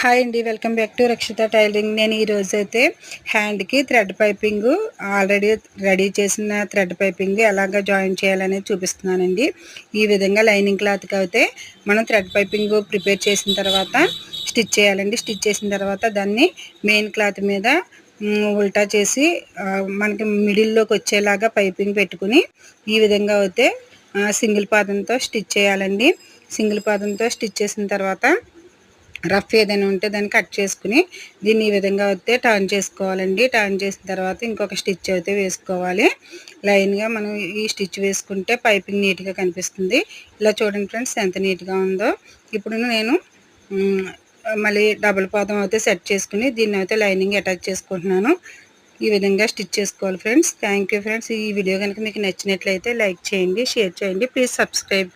Hi అండి, welcome back to Rakshita tailoring. నేను ఈరోజైతే హ్యాండ్కి థ్రెడ్ పైపింగ్ ఆల్రెడీ రెడీ చేసిన థ్రెడ్ పైపింగ్ ఎలాగ జాయిన్ చేయాలనేది చూపిస్తున్నానండి. ఈ విధంగా లైనింగ్ క్లాత్కి అయితే మనం థ్రెడ్ పైపింగ్ ప్రిపేర్ చేసిన తర్వాత స్టిచ్ చేయాలండి. స్టిచ్ చేసిన తర్వాత దాన్ని మెయిన్ క్లాత్ మీద ఉల్టా చేసి మనకి మిడిల్లోకి వచ్చేలాగా పైపింగ్ పెట్టుకుని ఈ విధంగా అయితే సింగిల్ పాదంతో స్టిచ్ చేయాలండి. సింగిల్ పాదంతో స్టిచ్ చేసిన తర్వాత రఫ్ ఏదైనా ఉంటే దాన్ని కట్ చేసుకుని దీన్ని ఈ విధంగా అయితే టర్న్ చేసుకోవాలండి. టర్న్ చేసిన తర్వాత ఇంకొక స్టిచ్ అయితే వేసుకోవాలి. లైన్గా మనం ఈ స్టిచ్ వేసుకుంటే పైపింగ్ నీట్గా కనిపిస్తుంది. ఇలా చూడండి ఫ్రెండ్స్ ఎంత నీట్గా ఉందో. ఇప్పుడు నేను మళ్ళీ డబుల్ పాదం అయితే సెట్ చేసుకుని దీన్ని అయితే లైనింగ్ అటాచ్ చేసుకుంటున్నాను. ఈ విధంగా స్టిచ్ చేసుకోవాలి ఫ్రెండ్స్. Thank you friends. ఈ వీడియో కనుక మీకు నచ్చినట్లయితే లైక్ చేయండి, షేర్ చేయండి, ప్లీజ్ సబ్స్క్రైబ్.